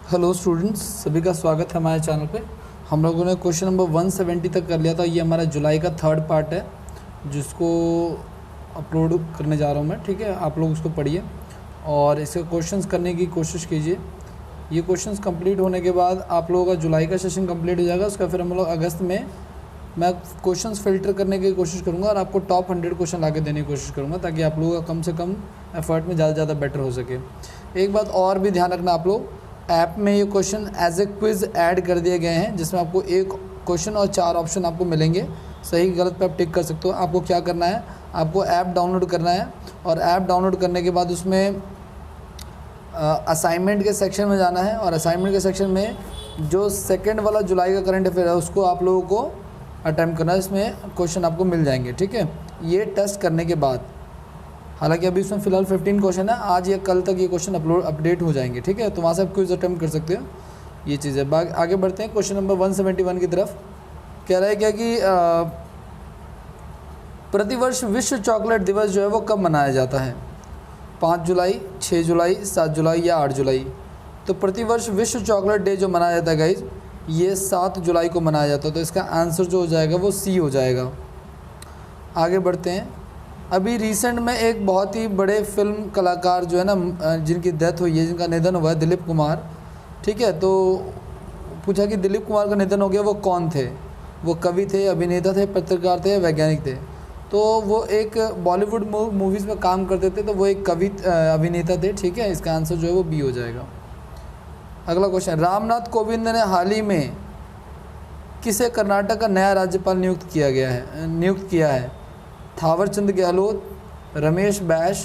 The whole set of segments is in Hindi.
हेलो स्टूडेंट्स, सभी का स्वागत है हमारे चैनल पे। हम लोगों ने क्वेश्चन नंबर 170 तक कर लिया था। ये हमारा जुलाई का थर्ड पार्ट है जिसको अपलोड करने जा रहा हूँ मैं। ठीक है, आप लोग उसको पढ़िए और इसके क्वेश्चंस करने की कोशिश कीजिए। ये क्वेश्चंस कंप्लीट होने के बाद आप लोगों का जुलाई का सेशन कंप्लीट हो जाएगा। उसका फिर हम लोग अगस्त में मैं क्वेश्चंस फ़िल्टर करने की कोशिश करूँगा और आपको टॉप 100 क्वेश्चन ला के देने की कोशिश करूँगा ताकि आप लोगों का कम से कम एफर्ट में ज़्यादा से ज़्यादा बेटर हो सके। एक बात और भी ध्यान रखना, आप लोग ऐप में ये question as a quiz add कर दिए गए हैं जिसमें आपको एक क्वेश्चन और 4 ऑप्शन आपको मिलेंगे। सही गलत पे आप टिक कर सकते हो। आपको क्या करना है, आपको ऐप डाउनलोड करना है और ऐप डाउनलोड करने के बाद उसमें असाइनमेंट के सेक्शन में जाना है और असाइनमेंट के सेक्शन में जो सेकंड वाला जुलाई का करंट अफेयर है उसको आप लोगों को अटैम्प्ट करना है। इसमें क्वेश्चन आपको मिल जाएंगे। ठीक है, ये टेस्ट करने के बाद, हालांकि अभी इसमें फ़िलहाल 15 क्वेश्चन है, आज या कल तक ये क्वेश्चन अपडेट हो जाएंगे। ठीक है, तो वहाँ से आप क्विज अटैम्प्ट कर सकते हो। ये चीज़ है। आगे बढ़ते हैं क्वेश्चन नंबर 171 की तरफ। कह रहा है क्या कि प्रतिवर्ष विश्व चॉकलेट दिवस जो है वो कब मनाया जाता है? 5 जुलाई, 6 जुलाई, 7 जुलाई या 8 जुलाई? तो प्रतिवर्ष विश्व चॉकलेट डे जो मनाया जाता है गाइज, ये 7 जुलाई को मनाया जाता है। तो इसका आंसर जो हो जाएगा वो सी हो जाएगा। आगे बढ़ते हैं। अभी रिसेंट में एक बहुत ही बड़े फिल्म कलाकार जो है ना, जिनकी डेथ हुई है, जिनका निधन हुआ है, दिलीप कुमार। ठीक है, तो पूछा कि दिलीप कुमार का निधन हो गया, वो कौन थे? वो कवि थे, अभिनेता थे, पत्रकार थे, वैज्ञानिक थे? तो वो एक बॉलीवुड मूवीज़ में काम करते थे, तो वो एक कवि अभिनेता थे। ठीक है, इसका आंसर जो है वो बी हो जाएगा। अगला क्वेश्चन, रामनाथ कोविंद ने हाल ही में किसे कर्नाटक का नया राज्यपाल नियुक्त किया है? थावरचंद गहलोत, रमेश बैस,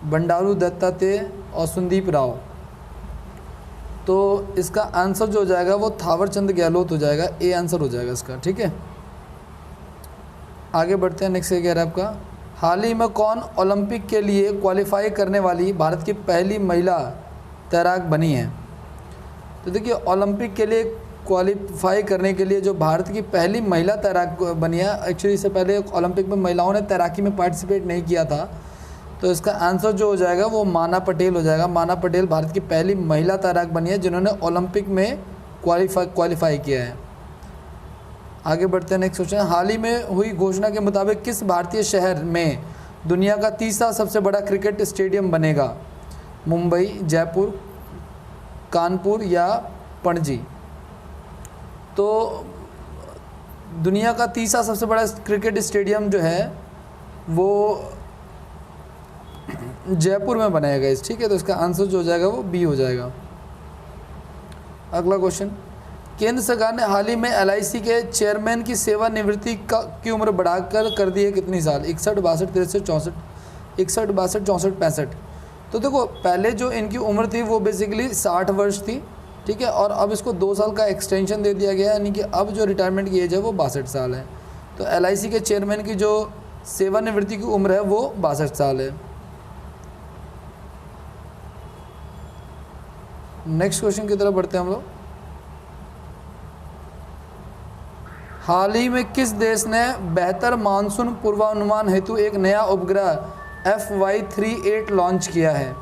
बंडारू दत्तात्रेय और संदीप राव? तो इसका आंसर जो हो जाएगा वो थावरचंद गहलोत हो जाएगा। ए आंसर हो जाएगा इसका। ठीक है, आगे बढ़ते हैं। नेक्स्ट ये कह रहा है आपका, हाल ही में कौन ओलंपिक के लिए क्वालिफाई करने वाली भारत की पहली महिला तैराक बनी है? तो देखिए, ओलंपिक के लिए क्वालिफाई करने के लिए जो भारत की पहली महिला तैराक बनी है, एक्चुअली इससे पहले ओलंपिक में महिलाओं ने तैराकी में पार्टिसिपेट नहीं किया था। तो इसका आंसर जो हो जाएगा वो माना पटेल हो जाएगा। माना पटेल भारत की पहली महिला तैराक बनी है जिन्होंने ओलंपिक में क्वालिफाई किया है। आगे बढ़ते हैं। नेक्स्ट क्वेश्चन, हाल ही में हुई घोषणा के मुताबिक किस भारतीय शहर में दुनिया का तीसरा सबसे बड़ा क्रिकेट स्टेडियम बनेगा? मुंबई, जयपुर, कानपुर या पणजी? तो दुनिया का तीसरा सबसे बड़ा क्रिकेट स्टेडियम जो है वो जयपुर में बनाया इस। ठीक है, तो इसका आंसर जो हो जाएगा वो बी हो जाएगा। अगला क्वेश्चन, केंद्र सरकार ने हाल ही में LIC के चेयरमैन की सेवानिवृत्ति की उम्र बढ़ाकर कर दी है कितनी साल? 61, 62, 63, 64? 61, 62, 64, 65? तो देखो, पहले जो इनकी उम्र थी वो बेसिकली 60 वर्ष थी। ठीक है, और अब इसको 2 साल का एक्सटेंशन दे दिया गया है, यानी कि अब जो रिटायरमेंट की एज है वो 62 साल है। तो LIC के चेयरमैन की जो सेवानिवृत्ति की उम्र है वो 62 साल है। नेक्स्ट क्वेश्चन की तरफ बढ़ते हैं हम लोग। हाल ही में किस देश ने बेहतर मानसून पूर्वानुमान हेतु एक नया उपग्रह FY38 लॉन्च किया है?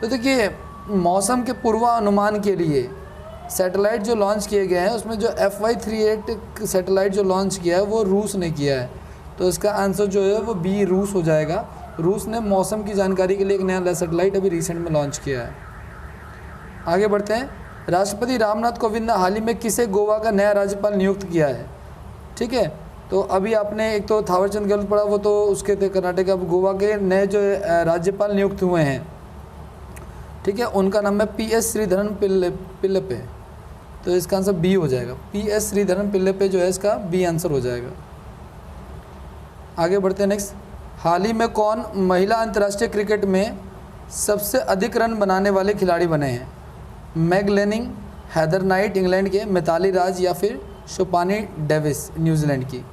तो देखिए, मौसम के पूर्वानुमान के लिए सैटेलाइट जो लॉन्च किए गए हैं उसमें जो FY38 सैटेलाइट जो लॉन्च किया है वो रूस ने किया है। तो इसका आंसर जो है वो बी, रूस हो जाएगा। रूस ने मौसम की जानकारी के लिए एक नया सैटेलाइट अभी रिसेंट में लॉन्च किया है। आगे बढ़ते हैं। राष्ट्रपति रामनाथ कोविंद ने हाल ही में किसे गोवा का नया राज्यपाल नियुक्त किया है? ठीक है, तो अभी आपने एक तो थावरचंद गहलोत पढ़ा, वो तो उसके थे कर्नाटक। अब गोवा के नए जो राज्यपाल नियुक्त हुए हैं, ठीक है, उनका नाम है PS श्रीधरन पिल्लपे। तो इसका आंसर बी हो जाएगा। PS श्रीधरन पिल्लपे जो है इसका बी आंसर हो जाएगा। आगे बढ़ते हैं। नेक्स्ट, हाल ही में कौन महिला अंतर्राष्ट्रीय क्रिकेट में सबसे अधिक रन बनाने वाले खिलाड़ी बने हैं? Meg Lanning, Heather Knight England के, मिताली राज या फिर शोपानी डेविस न्यूजीलैंड की?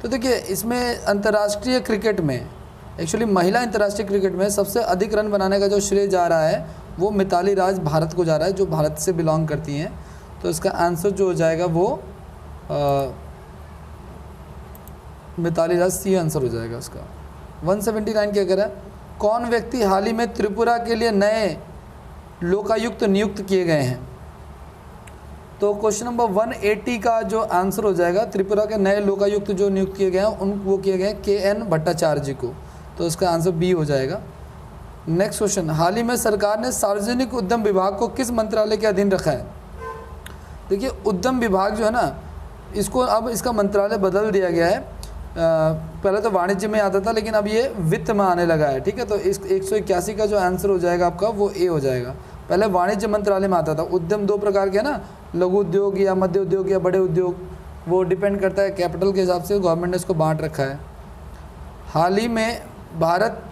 तो देखिए, इसमें अंतर्राष्ट्रीय क्रिकेट में, एक्चुअली महिला अंतर्राष्ट्रीय क्रिकेट में सबसे अधिक रन बनाने का जो श्रेय जा रहा है वो मिताली राज भारत को जा रहा है, जो भारत से बिलोंग करती हैं। तो इसका आंसर जो हो जाएगा वो मिताली राज, सी आंसर हो जाएगा उसका। 179 क्या कह रहा है, कौन व्यक्ति हाल ही में त्रिपुरा के लिए नए लोकायुक्त नियुक्त किए गए हैं? तो क्वेश्चन नंबर 180 का जो आंसर हो जाएगा, त्रिपुरा के नए लोकायुक्त जो नियुक्त किए गए हैं उन वो किए गए हैं KN भट्टाचार्य जी को, तो इसका आंसर बी हो जाएगा। नेक्स्ट क्वेश्चन, हाल ही में सरकार ने सार्वजनिक उद्यम विभाग को किस मंत्रालय के अधीन रखा है? देखिए उद्यम विभाग जो है ना, इसको अब इसका मंत्रालय बदल दिया गया है। पहले तो वाणिज्य में आता था, लेकिन अब ये वित्त में आने लगा है। ठीक है, तो इस 181 का जो आंसर हो जाएगा आपका वो ए हो जाएगा। पहले वाणिज्य मंत्रालय में आता था। उद्यम दो प्रकार के ना, लघु उद्योग या मध्य उद्योग या बड़े उद्योग, वो डिपेंड करता है कैपिटल के हिसाब से, गवर्नमेंट ने इसको बांट रखा है। हाल ही में भारत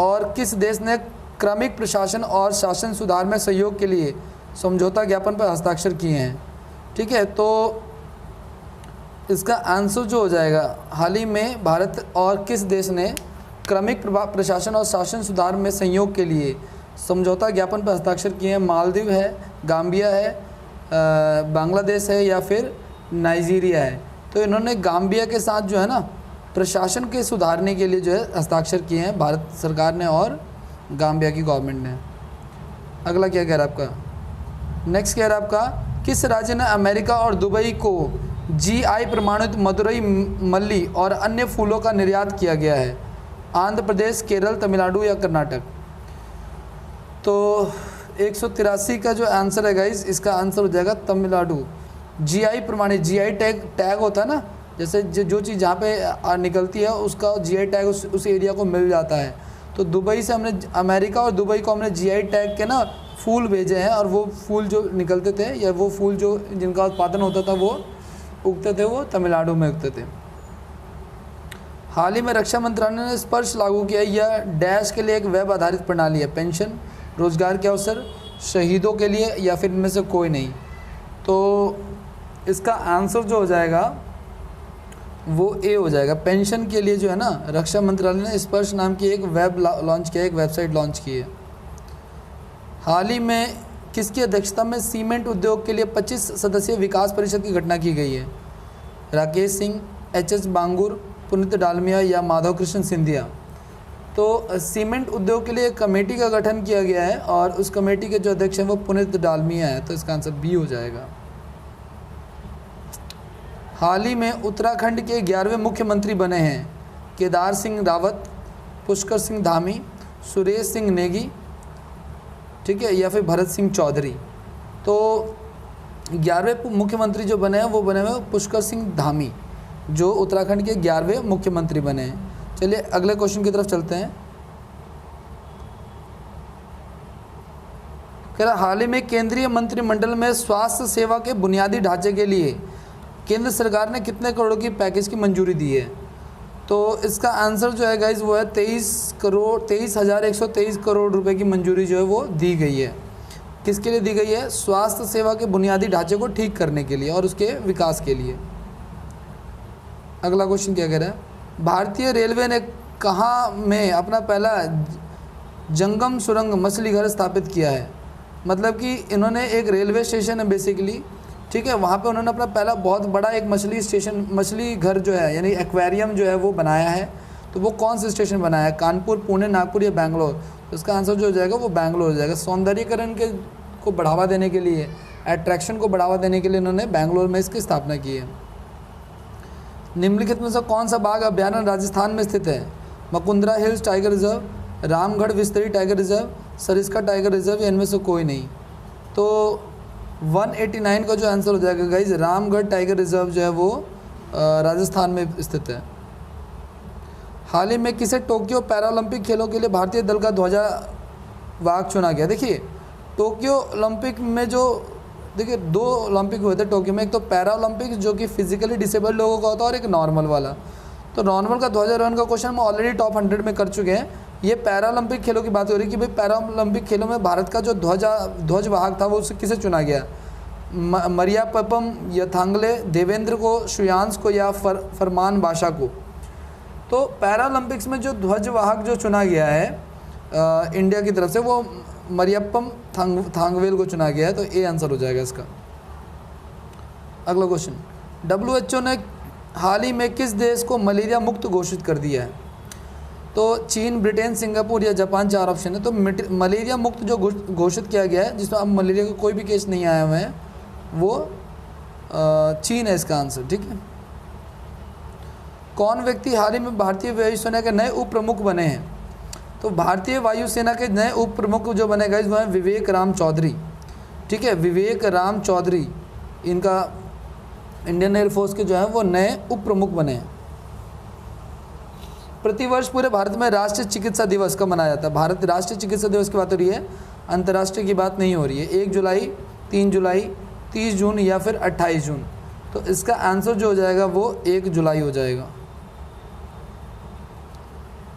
और किस देश ने क्रमिक प्रशासन और शासन सुधार में सहयोग के लिए समझौता ज्ञापन पर हस्ताक्षर किए हैं? ठीक है, तो इसका आंसर जो हो जाएगा, हाल ही में भारत और किस देश ने क्रमिक प्रशासन और शासन सुधार में सहयोग के लिए समझौता ज्ञापन पर हस्ताक्षर किए हैं? मालदीव है, गाम्बिया है, बांग्लादेश है या फिर नाइजीरिया है? तो इन्होंने गाम्बिया के साथ जो है ना प्रशासन के सुधारने के लिए जो है हस्ताक्षर किए हैं भारत सरकार ने और गाम्बिया की गवर्नमेंट ने। अगला क्या कह रहा है आपका? नेक्स्ट कह रहा है आपका, किस राज्य ने अमेरिका और दुबई को GI प्रमाणित मदुरई मल्ली और अन्य फूलों का निर्यात किया गया है? आंध्र प्रदेश, केरल, तमिलनाडु या कर्नाटक? तो 183 का जो आंसर है गाइस, इसका आंसर हो जाएगा तमिलनाडु। GI प्रमाणित, GI टैग होता है ना, जैसे जो चीज़ जहाँ पे निकलती है उसका GI टैग उस एरिया को मिल जाता है। तो दुबई से हमने, अमेरिका और दुबई को हमने GI टैग के ना फूल भेजे हैं, और वो फूल जो निकलते थे या वो फूल जो जिनका उत्पादन होता था वो उगते थे, वो तमिलनाडु में उगते थे। हाल ही में रक्षा मंत्रालय ने स्पर्श लागू किया। यह डैश के लिए एक वेब आधारित प्रणाली है। पेंशन, रोजगार के अवसर, शहीदों के लिए या फिर इनमें से कोई नहीं? तो इसका आंसर जो हो जाएगा वो ए हो जाएगा। पेंशन के लिए जो है ना, रक्षा मंत्रालय ने स्पर्श नाम की एक वेब लॉन्च किया, एक वेबसाइट लॉन्च की है। हाल ही में किसकी अध्यक्षता में सीमेंट उद्योग के लिए 25 सदस्यीय विकास परिषद की घटना की गई है? राकेश सिंह, HS बांगुर, पुनीत डालमिया या माधव कृष्ण सिंधिया? तो सीमेंट उद्योग के लिए एक कमेटी का गठन किया गया है और उस कमेटी के जो अध्यक्ष हैं वो पुनीत डालमिया है, तो इसका आंसर बी हो जाएगा। हाल ही में उत्तराखंड के 11वें मुख्यमंत्री बने हैं केदार सिंह रावत, पुष्कर सिंह धामी, सुरेश सिंह नेगी, ठीक है, या फिर भरत सिंह चौधरी? तो 11वें मुख्यमंत्री जो बने हैं वो बने हुए पुष्कर सिंह धामी, जो उत्तराखंड के 11वें मुख्यमंत्री बने हैं। चलिए अगले क्वेश्चन की तरफ चलते हैं। कह रहा, हाल ही में केंद्रीय मंत्रिमंडल में स्वास्थ्य सेवा के बुनियादी ढांचे के लिए केंद्र सरकार ने कितने करोड़ की पैकेज की मंजूरी दी है? तो इसका आंसर जो है गाइज वो है 23,123 करोड़ रुपए की मंजूरी जो है वो दी गई है। किसके लिए दी गई है? स्वास्थ्य सेवा के बुनियादी ढांचे को ठीक करने के लिए और उसके विकास के लिए। अगला क्वेश्चन क्या कह रहा है? भारतीय रेलवे ने कहाँ में अपना पहला जंगम सुरंग मछली घर स्थापित किया है? मतलब कि इन्होंने एक रेलवे स्टेशन है बेसिकली, ठीक है, वहाँ पे उन्होंने अपना पहला बहुत बड़ा एक मछली स्टेशन, मछली घर जो है यानी एक्वेरियम जो है वो बनाया है। तो वो कौन सा स्टेशन बनाया है? कानपुर, पुणे, नागपुर या बैंगलोर? तो इसका आंसर जो हो जाएगा वो बैंगलोर हो जाएगा। सौंदर्यीकरण के को बढ़ावा देने के लिए, अट्रैक्शन को बढ़ावा देने के लिए इन्होंने बैंगलोर में इसकी स्थापना की है। निम्नलिखित में से कौन सा बाघ अभ्यारण्य राजस्थान में स्थित है? Mukundra hills tiger reserve, Ramgarh Vishdhari tiger reserve, Sariska tiger reserve या इनमें से कोई नहीं? तो 189 का जो आंसर हो जाएगा गाइज, रामगढ़ टाइगर रिजर्व जो है वो राजस्थान में स्थित है। हाल ही में किसे टोक्यो पैरालंपिक खेलों के लिए भारतीय दल का ध्वजावाहक चुना गया? देखिए टोक्यो ओलंपिक में जो, देखिए 2 ओलंपिक हुए थे टोक्यो में, एक तो पैरा ओलंपिक जो कि फिजिकली डिसेबल्ड लोगों का होता है और एक नॉर्मल वाला। तो नॉर्मल का ध्वजारोहण का क्वेश्चन हम ऑलरेडी टॉप 100 में कर चुके हैं। ये पैरा ओलंपिक खेलों की बात हो रही है कि भाई पैरा ओलंपिक खेलों में भारत का जो ध्वजवाहक था वो उसे किसे चुना गया? मरियाप्पम यथांगले, देवेंद्र को, श्रेयांश को या फरमान बाशा को? तो पैरा ओलंपिक्स में जो ध्वजवाहक जो चुना गया है इंडिया की तरफ से वो मरियप्पम थांगवेल को चुना गया है, तो ए आंसर हो जाएगा इसका। अगला क्वेश्चन, WHO ने हाल ही में किस देश को मलेरिया मुक्त घोषित कर दिया है? तो चीन, ब्रिटेन, सिंगापुर या जापान 4 ऑप्शन है। तो मलेरिया मुक्त जो घोषित किया गया है, जिसमें अब मलेरिया का कोई भी केस नहीं आया हुए हैं, वो चीन है इसका आंसर, ठीक है। कौन व्यक्ति हाल ही में भारतीय वायुसेना के नए उप प्रमुख बने हैं? तो भारतीय वायुसेना के नए उप प्रमुख जो बने गए वो हैं विवेक राम चौधरी, ठीक है। विवेक राम चौधरी इनका इंडियन एयरफोर्स के जो है वो नए उप प्रमुख बने हैं। प्रतिवर्ष पूरे भारत में राष्ट्रीय चिकित्सा दिवस कब मनाया जाता है? भारत राष्ट्रीय चिकित्सा दिवस की बात हो रही है, अंतर्राष्ट्रीय की बात नहीं हो रही है। 1 जुलाई, 3 जुलाई, 30 जून या फिर 28 जून। तो इसका आंसर जो हो जाएगा वो 1 जुलाई हो जाएगा।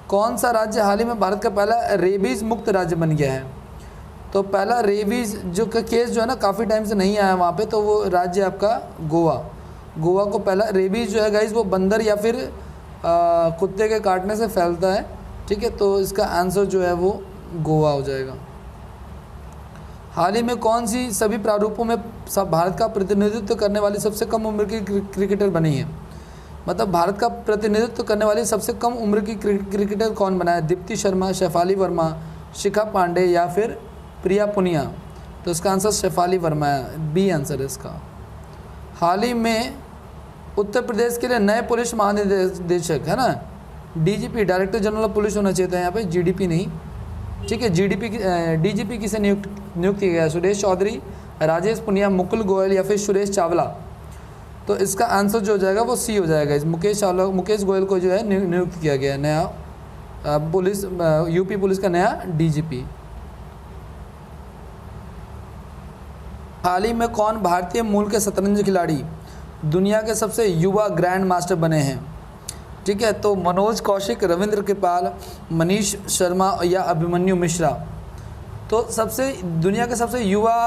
कौन सा राज्य हाल ही में भारत का पहला रेबीज मुक्त राज्य बन गया है? तो पहला रेबीज जो का केस जो है ना काफ़ी टाइम से नहीं आया वहाँ पे, तो वो राज्य आपका गोवा। गोवा को पहला रेबीज जो है गाइज वो बंदर या फिर कुत्ते के काटने से फैलता है, ठीक है। तो इसका आंसर जो है वो गोवा हो जाएगा। हाल ही में कौन सी सभी प्रारूपों में भारत का प्रतिनिधित्व करने वाली सबसे कम उम्र की क्रिकेटर बनी है? मतलब भारत का प्रतिनिधित्व करने वाली सबसे कम उम्र की क्रिकेटर कौन बना है? दीप्ति शर्मा, शेफाली वर्मा, शिखा पांडे या फिर प्रिया पुनिया? तो इसका आंसर शेफाली वर्मा है, बी आंसर है इसका। हाल ही में उत्तर प्रदेश के लिए नए पुलिस महानिदेशक है ना, DGP director general of police होना चाहिए था यहाँ पे, जीडीपी नहीं, ठीक है। डीजीपी किसे नियुक्त किया गया? सुरेश चौधरी, राजेश पुनिया, मुकुल गोयल या फिर सुरेश चावला? तो इसका आंसर जो हो जाएगा वो सी हो जाएगा। इस मुकेश गोयल को जो है नियुक्त किया गया है नया पुलिस यूपी पुलिस का नया डीजीपी। हाल ही में कौन भारतीय मूल के शतरंज खिलाड़ी दुनिया के सबसे युवा ग्रैंड मास्टर बने हैं? ठीक है, तो मनोज कौशिक, रविंद्र कृपाल, मनीष शर्मा या अभिमन्यु मिश्रा? तो दुनिया के सबसे युवा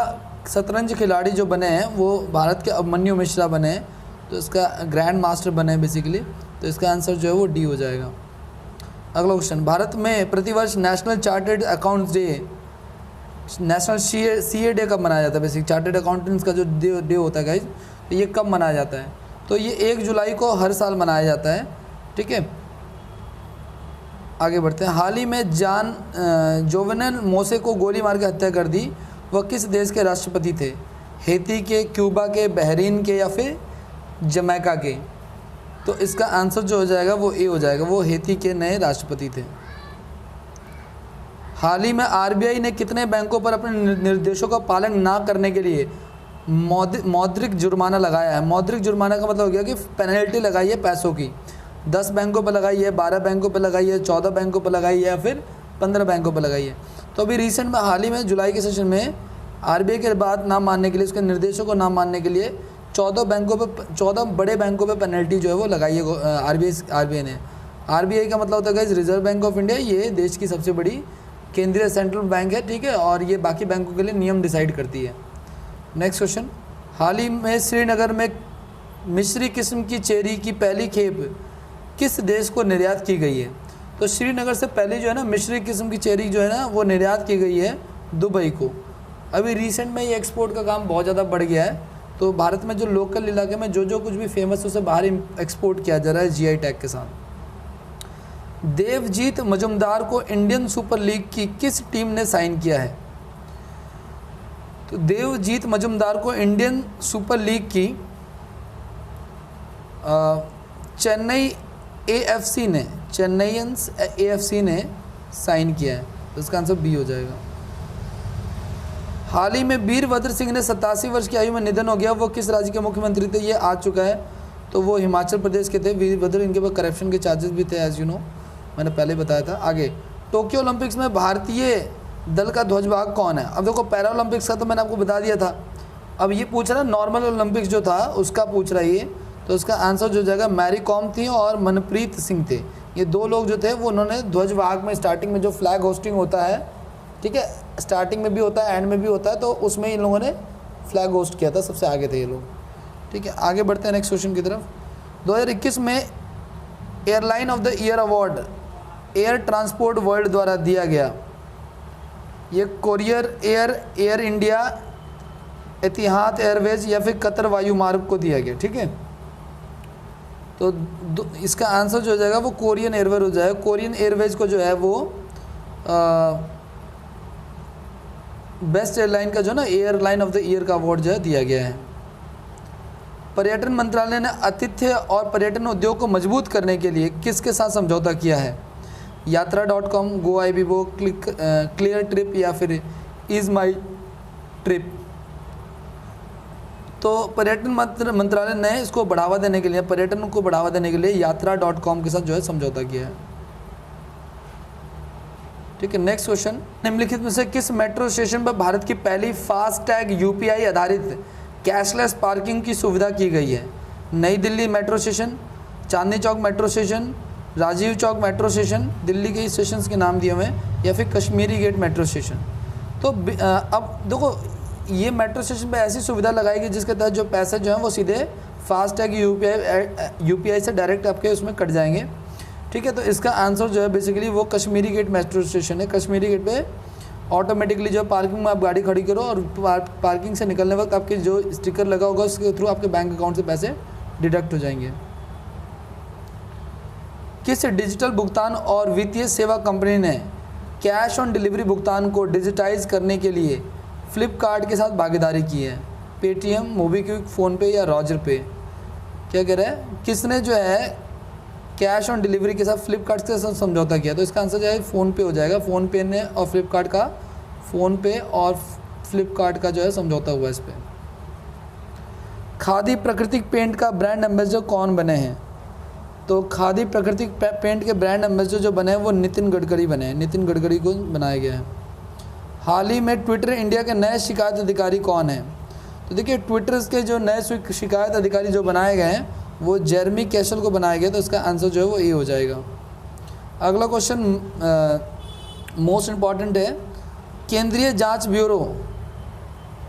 शतरंज खिलाड़ी जो बने हैं वो भारत के अभिमन्यु मिश्रा बने हैं, तो इसका ग्रैंड मास्टर बने हैं बेसिकली। तो इसका आंसर जो है वो डी हो जाएगा। अगला क्वेश्चन, भारत में प्रतिवर्ष national chartered accounts day, national CA day कब मनाया जाता है? बेसिक चार्टर्ड अकाउंटेंट्स का जो डे होता है गाइज, तो ये कब मनाया जाता है? तो ये 1 जुलाई को हर साल मनाया जाता है, ठीक है। आगे बढ़ते हैं। हाल ही में जोवेनल मोसे को गोली मार के हत्या कर दी, वह किस देश के राष्ट्रपति थे? हैती के, क्यूबा के, बहरीन के या फिर जमैका के? तो इसका आंसर जो हो जाएगा वो ए हो जाएगा, वो हैती के नए राष्ट्रपति थे। हाल ही में आरबीआई ने कितने बैंकों पर अपने निर्देशों का पालन ना करने के लिए मौद्रिक जुर्माना लगाया है? मौद्रिक जुर्माना का मतलब हो गया कि पेनल्टी लगाई है पैसों की। 10 बैंकों पर लगाई है, 12 बैंकों पर लगाई है, 14 बैंकों पर लगाई है या फिर 15 बैंकों पर लगाई है। तो अभी रिसेंट में हाल ही में जुलाई के सेशन में आरबीआई के बात ना मानने के लिए, उसके निर्देशों को ना मानने के लिए 14 बड़े बैंकों पे पेनल्टी जो है वो लगाई है आरबीआई ने। आरबीआई का मतलब होता है रिजर्व बैंक ऑफ इंडिया, ये देश की सबसे बड़ी केंद्रीय सेंट्रल बैंक है, ठीक है, और ये बाकी बैंकों के लिए नियम डिसाइड करती है। नेक्स्ट क्वेश्चन, हाल ही में श्रीनगर में मिस्री किस्म की चेरी की पहली खेप किस देश को निर्यात की गई है? तो श्रीनगर से पहले जो है ना मिस्री किस्म की चेरी जो है ना वो निर्यात की गई है दुबई को। अभी रिसेंट में ये एक्सपोर्ट का काम बहुत ज़्यादा बढ़ गया है, तो भारत में जो लोकल इलाके में जो कुछ भी फेमस है उसे बाहर एक्सपोर्ट किया जा रहा है जीआई टैग के साथ। देवजीत मजुमदार को इंडियन सुपर लीग की किस टीम ने साइन किया है? तो देवजीत मजुमदार को इंडियन सुपर लीग की चेन्नई एएफसी ने साइन किया है, तो इसका आंसर बी हो जाएगा। हाल ही में वीरभद्र सिंह ने 87 वर्ष की आयु में निधन हो गया, वो किस राज्य के मुख्यमंत्री थे? ये आ चुका है, तो वो हिमाचल प्रदेश के थे वीरभद्र। इनके पास करप्शन के चार्जेस भी थे, एज यू नो, मैंने पहले बताया था। आगे, टोक्यो ओलंपिक्स में भारतीय दल का ध्वजवाहक कौन है? अब देखो पैरा ओलंपिक्स का तो मैंने आपको बता दिया था, अब ये पूछ रहा है नॉर्मल ओलंपिक्स जो था उसका पूछ रहा है ये, तो उसका आंसर जो जाएगा मैरी कॉम थी और मनप्रीत सिंह थे। ये 2 लोग जो थे वो उन्होंने ध्वजवाहक में स्टार्टिंग में जो फ्लैग होस्टिंग होता है, ठीक है, स्टार्टिंग में भी होता है एंड में भी होता है, तो उसमें इन लोगों ने फ्लैग होस्ट किया था, सबसे आगे थे ये लोग, ठीक है। आगे बढ़ते हैं नेक्स्ट क्वेश्चन की तरफ। 2021 में airline of the year award air transport world द्वारा दिया गया, ये कोरियर एयर इंडिया, एतिहाद एयरवेज या फिर कतर वायुमार्ग को दिया गया, ठीक है। तो इसका आंसर जो हो जाएगा वो कोरियन एयरवेज हो जाएगा। कोरियन एयरवेज को जो है वो बेस्ट एयरलाइन का जो ना एयरलाइन ऑफ द ईयर का अवार्ड जो है दिया गया है। पर्यटन मंत्रालय ने आतिथ्य और पर्यटन उद्योग को मजबूत करने के लिए किसके साथ समझौता किया है? यात्रा.com, GoIbibo, क्लियर ट्रिप या फिर इज़ माई ट्रिप। तो पर्यटन मंत्रालय ने इसको बढ़ावा देने के लिए, पर्यटन को बढ़ावा देने के लिए यात्रा.com के साथ जो है समझौता किया है। ठीक है, नेक्स्ट क्वेश्चन, निम्नलिखित में से किस मेट्रो स्टेशन पर भारत की पहली फास्टैग यूपीआई आधारित कैशलेस पार्किंग की सुविधा की गई है? नई Delhi metro station, Chandni Chowk metro station, Rajiv Chowk metro station, Delhi के स्टेशन के नाम दिए हुए हैं, या फिर कश्मीरी गेट मेट्रो स्टेशन। तो अब देखो, ये मेट्रो स्टेशन पे ऐसी सुविधा लगाएगी जिसके तहत जो पैसे जो हैं वो सीधे फास्टैग यूपीआई से डायरेक्ट आपके उसमें कट जाएंगे। ठीक है, तो इसका आंसर जो है बेसिकली वो कश्मीरी गेट मेट्रो स्टेशन है। कश्मीरी गेट पे ऑटोमेटिकली जो पार्किंग में आप गाड़ी खड़ी करो और पार्किंग से निकलने वक्त आपके जो स्टिकर लगा होगा उसके थ्रू आपके बैंक अकाउंट से पैसे डिडक्ट हो जाएंगे। किस डिजिटल भुगतान और वित्तीय सेवा कंपनी ने कैश ऑन डिलीवरी भुगतान को डिजिटाइज करने के लिए फ्लिपकार्ट के साथ भागीदारी की है? पेटीएम, मोबीक्विक, फ़ोनपे या रॉजर पे? क्या कह रहा है, किसने जो है कैश ऑन डिलीवरी के साथ फ्लिपकार्ट के साथ समझौता किया? तो इसका आंसर जो है फ़ोनपे हो जाएगा। फ़ोनपे ने और फ़ोनपे और फ्लिपकार्ट का जो है समझौता हुआ इस पर। खादी प्राकृतिक पेंट का ब्रांड एम्बेसडर कौन बने हैं? तो खादी प्राकृतिक पेंट के ब्रांड एम्बेसडर जो बने हैं वो नितिन गडकरी बने हैं। नितिन गडकरी को बनाया गया है। हाल ही में ट्विटर इंडिया के नए शिकायत अधिकारी कौन हैं? तो देखिए, ट्विटर के जो नए शिकायत अधिकारी जो बनाए गए हैं वो जेरमी कैशल को बनाया गया। तो इसका आंसर जो है वो ए हो जाएगा। अगला क्वेश्चन मोस्ट इम्पॉर्टेंट है, केंद्रीय जांच ब्यूरो।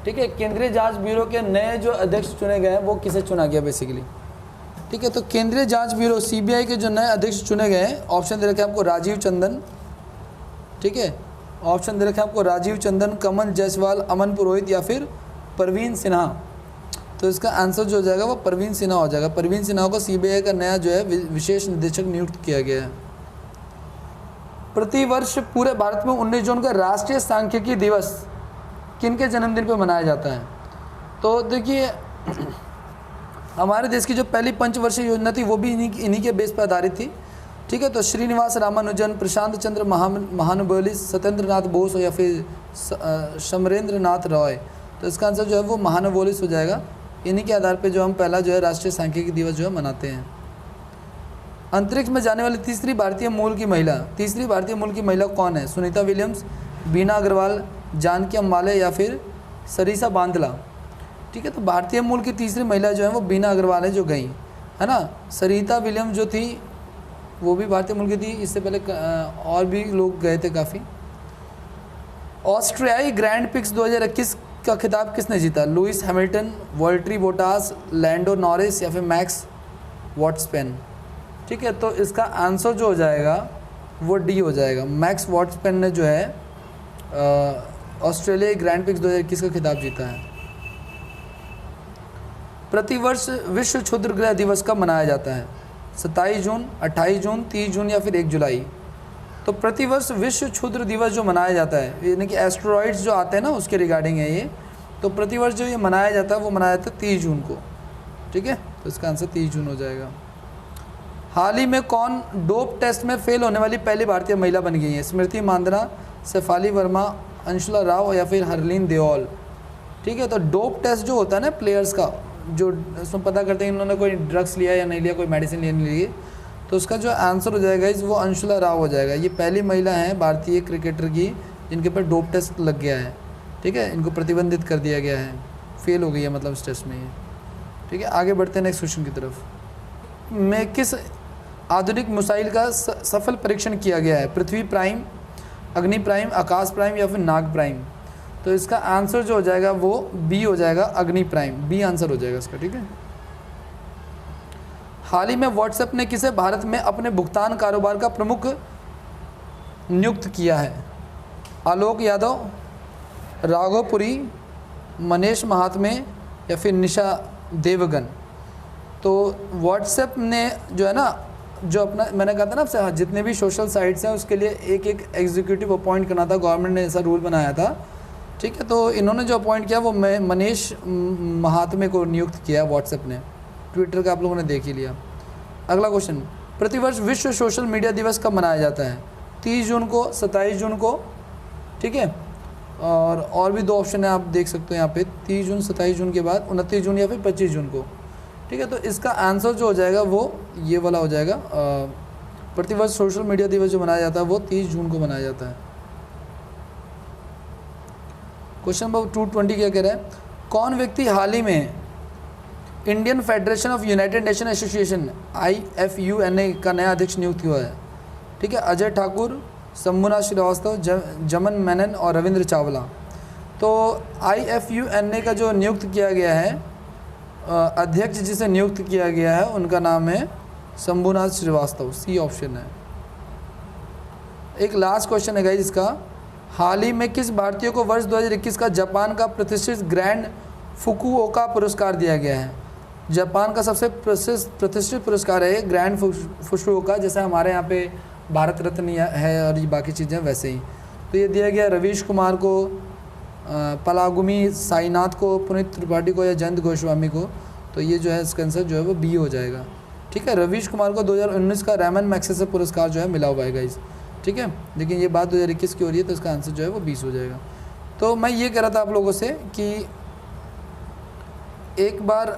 ठीक है, केंद्रीय जांच ब्यूरो के नए जो अध्यक्ष चुने गए हैं वो किसे चुना गया बेसिकली? ठीक है, तो केंद्रीय जांच ब्यूरो सीबीआई के जो नए अध्यक्ष चुने गए हैं, ऑप्शन दे रखे हैं आपको राजीव चंदन। ठीक है, ऑप्शन दे रखे हैं आपको राजीव चंदन, कमल जायसवाल, अमन पुरोहित या फिर परवीन सिन्हा। तो इसका आंसर जो हो जाएगा वो परवीन सिन्हा हो जाएगा। परवीन सिन्हा को सीबीआई का नया जो है विशेष निदेशक नियुक्त किया गया है। प्रतिवर्ष पूरे भारत में 19 जून का राष्ट्रीय सांख्यिकी दिवस किनके जन्मदिन पर मनाया जाता है? तो देखिए, हमारे देश की जो पहली पंचवर्षीय योजना थी वो भी इन्हीं के बेस पर आधारित थी। ठीक है, तो श्रीनिवास रामानुजन, प्रशांत चंद्र महानुभावी, सत्येंद्र नाथ बोस या फिर समरेंद्र नाथ रॉय। तो इसका आंसर जो है वो महानुभावी हो जाएगा। इन्हीं के आधार पे जो हम पहला जो है राष्ट्रीय सांख्यिकी दिवस जो है मनाते हैं। अंतरिक्ष में जाने वाली तीसरी भारतीय मूल की महिला कौन है? सुनीता विलियम्स, बीना अग्रवाल, जानकी अम्बाले या फिर सरिसा बांदला। ठीक है, तो भारतीय मूल की तीसरी महिला जो है वो बीना अग्रवाल है जो गई है ना। सरिता विलियम्स जो थी वो भी भारतीय मूल की थी। इससे पहले और भी लोग गए थे काफ़ी। ऑस्ट्रियाई ग्रैंड पिक्स 2021 का खिताब किसने जीता? Lewis Hamilton, Valtteri Bottas, Lando Norris या फिर मैक्स वर्स्टैपेन। ठीक है, तो इसका आंसर जो हो जाएगा वो डी हो जाएगा। मैक्स वर्स्टैपेन ने जो है ऑस्ट्रेलियाई ग्रैंड पिक्स 2021 का खिताब जीता है। प्रतिवर्ष विश्व क्षुद्र ग्रह दिवस कब मनाया जाता है? 27 जून, 28 जून, 30 जून या फिर 1 जुलाई? तो प्रतिवर्ष विश्व क्षुद्र दिवस जो मनाया जाता है, यानी कि एस्ट्रॉइड्स जो आते हैं ना उसके रिगार्डिंग है ये। तो प्रतिवर्ष जो ये मनाया जाता है वो मनाया जाता है 30 जून को। ठीक है, तो इसका आंसर 30 जून हो जाएगा। हाल ही में कौन डोप टेस्ट में फेल होने वाली पहली भारतीय महिला बन गई है? स्मृति मांदना, शेफाली वर्मा, अंशुला राव या फिर हरलीन देओल। ठीक है, तो डोप टेस्ट जो होता है ना प्लेयर्स का, जो उसमें पता करते हैं इन्होंने कोई ड्रग्स लिया या नहीं लिया, कोई मेडिसिन लिया नहीं ली, तो उसका जो आंसर हो जाएगा वो अंशुला राव हो जाएगा। ये पहली महिला है भारतीय क्रिकेटर की जिनके ऊपर डोप टेस्ट लग गया है। ठीक है, इनको प्रतिबंधित कर दिया गया है, फेल हो गई है मतलब इस टेस्ट में ये। ठीक है, आगे बढ़ते हैं नेक्स्ट क्वेश्चन की तरफ। में किस आधुनिक मिसाइल का सफल परीक्षण किया गया है? पृथ्वी प्राइम, अग्नि प्राइम, आकाश प्राइम या फिर नाग प्राइम? तो इसका आंसर जो हो जाएगा वो बी हो जाएगा, अग्नि प्राइम। बी आंसर हो जाएगा इसका। ठीक है, हाल ही में व्हाट्सएप ने किसे भारत में अपने भुगतान कारोबार का प्रमुख नियुक्त किया है? आलोक यादव, राघव पुरी, मनीष महात्मे या फिर निशा देवगन? तो व्हाट्सएप ने जो है ना, जो अपना मैंने कहा था ना आपसे, जितने भी सोशल साइट्स हैं उसके लिए एक एग्जीक्यूटिव अपॉइंट करना था, गवर्नमेंट ने ऐसा रूल बनाया था। ठीक है, तो इन्होंने जो अपॉइंट किया वो मनीष महात्मे को नियुक्त किया व्हाट्सएप ने। ट्विटर का आप लोगों ने देख ही लिया। अगला क्वेश्चन, प्रतिवर्ष विश्व सोशल मीडिया दिवस कब मनाया जाता है? 30 जून को, 27 जून को, ठीक है, और भी 2 ऑप्शन है आप देख सकते हो यहाँ पे, 30 जून, 27 जून के बाद 29 जून या फिर 25 जून को। ठीक है, तो इसका आंसर जो हो जाएगा वो ये वाला हो जाएगा। प्रतिवर्ष सोशल मीडिया दिवस जो मनाया जाता है वो 30 जून को मनाया जाता है। क्वेश्चन नंबर 220 क्या कह रहा है? कौन व्यक्ति हाल ही में Indian federation of United nation association IFUNA का नया अध्यक्ष नियुक्त हुआ है? ठीक है, अजय ठाकुर, शंभुनाथ श्रीवास्तव, जमन मेनन और रविंद्र चावला। तो IFUNA का जो नियुक्त किया गया है अध्यक्ष जिसे नियुक्त किया गया है उनका नाम है शंभुनाथ श्रीवास्तव, सी ऑप्शन है। एक लास्ट क्वेश्चन है गाइस इसका, हाल ही में किस भारतीय को वर्ष 2021 का जापान का प्रतिष्ठित ग्रैंड फुकुओका पुरस्कार दिया गया है? जापान का सबसे प्रतिष्ठित पुरस्कार है ग्रैंड फुकुओका, जैसे हमारे यहाँ पे भारत रत्न है और ये बाकी चीज़ें वैसे ही। तो ये दिया गया रवीश कुमार को, पलागुमी साईनाथ को, पुनीत त्रिपाठी को या जयंत गोस्वामी को। तो ये जो है इसका आंसर जो है वो बी हो जाएगा। ठीक है, रवीश कुमार को 2019 का रैमन मैग्सेसे पुरस्कार जो है मिला हुआ है गाइस। ठीक है, लेकिन ये बात 2021 की हो रही है तो इसका आंसर जो है वो 20 हो जाएगा। तो मैं ये कह रहा था आप लोगों से कि एक बार